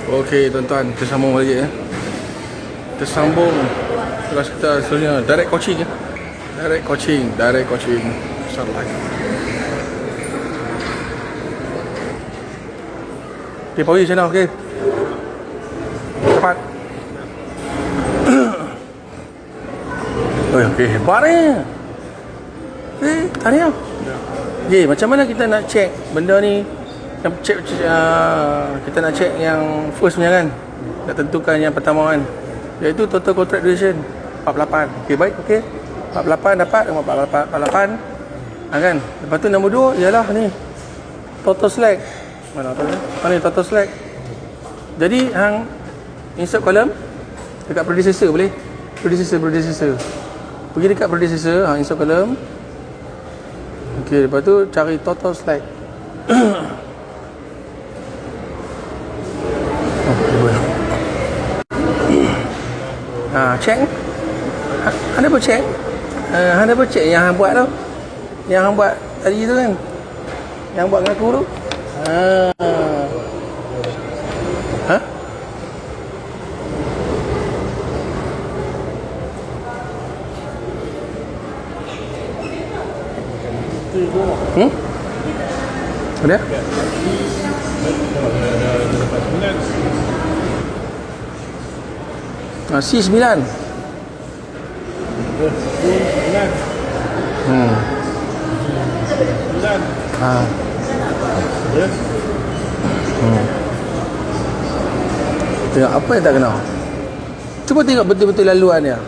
Okey tuan-tuan, kita sambung lagi ya. Kita sambung kelas kita seterusnya, direct coaching ya. Direct coaching. Start live. Okay, Pawi sana, okey. Cepat. Okey, hebat ni. Tahniah. Okey, macam mana kita nak check benda ni? Kita nak check yang first punya kan, nak tentukan yang pertama kan, iaitu total contract duration 48. Okey, baik, okey, 48 dapat, 48 kan. Lepas tu nombor 2 ialah ni total slack. Mana ni total slack. Jadi hang insert column dekat predecessor, boleh predecessor pergi dekat predecessor, hang insert column. Okey, lepas tu cari total slack. Check. Anda boleh check. Anda boleh check yang hang buat tu. Yang hang buat tadi tu kan. Yang buat dengan aku tu. Ada? C9. Tengok apa yang tak kena. Cuba tengok betul-betul laluan dia.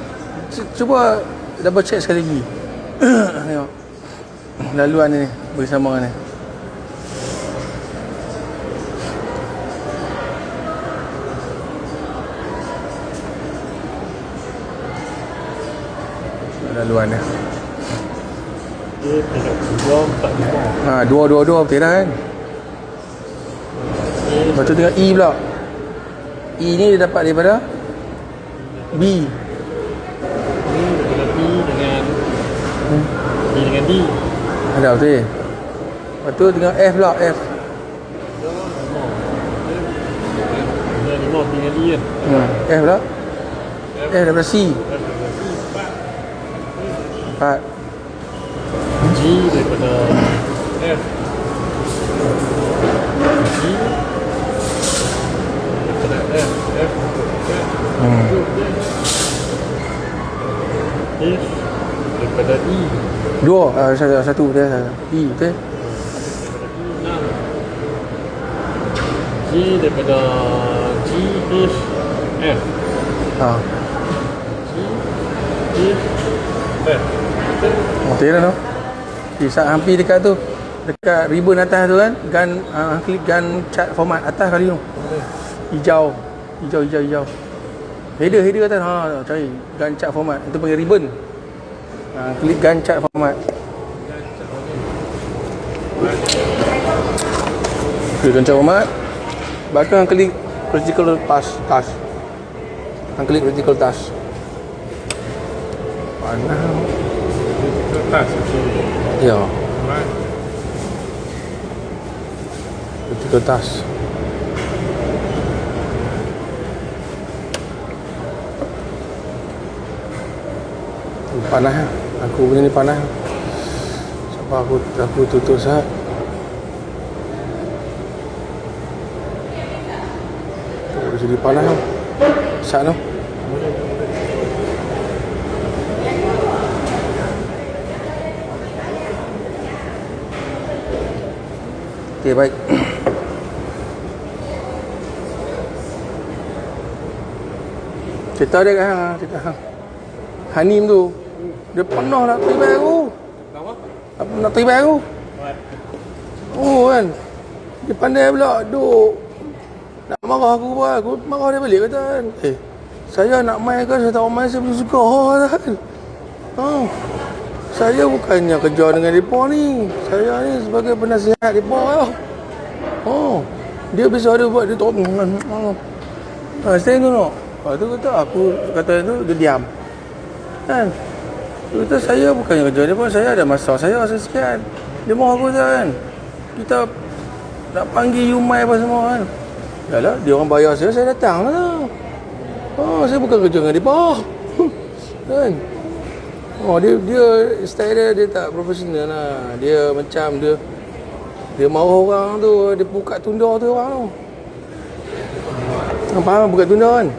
Cuba double check sekali lagi. Tengok laluan ni bersama ni. Laluan dia. Dua betul dah kan. Lepas tu tengok E pula. E ni dia dapat daripada B. B dengan D. Ada betul. Lepas tu tengok F pula, F. Dia 5 B dengan D kan. F pula. F daripada C. 4. G daripada F. G daripada F. F daripada E. 2, satu betul. E betul. G daripada G, H, F. G, H, F. Betul dah tu. Saat hampir dekat tu, dekat ribbon atas tu kan, klik gun chart format atas kali tu. Hijau. Header atas. Cari gun chart format. Itu panggil ribbon. Klik gun chart format. Klik gun chart format. Bahkan klik critical task. Klik critical task. Panah. Ya. Critical task. Panas. Aku punya ni panas. Sebab aku tutup sat. Jadi panas tau. Sat tau. Okey, baik. Cerita dia kan, cerita Hanim tu. Dia pernah nak terima aku. Apa nak terima aku? Oh kan. Dia pandai pula duk nak marah aku pula. Aku marah dia balik kata kan. Saya nak main kan, saya tak main, saya belum suka kan. Saya bukannya kerja dengan mereka ni. Saya ni sebagai penasihat mereka lah. Dia biasa ada buat, dia tak saya tengok. Lepas tu kata, aku kata tu, dia diam kan. Dia kata, saya bukannya kerja mereka, saya ada masalah saya sekian. Dia mahu aku kan. Kita nak panggil Yumai apa semua kan. Yalah, dia orang bayar saya datang lah. Saya bukan kerja dengan dia. Kan? Dia style dia tak profesional lah. Dia macam dia marah orang tu, dia buka tunda tu orang tu. Faham buka tunda kan?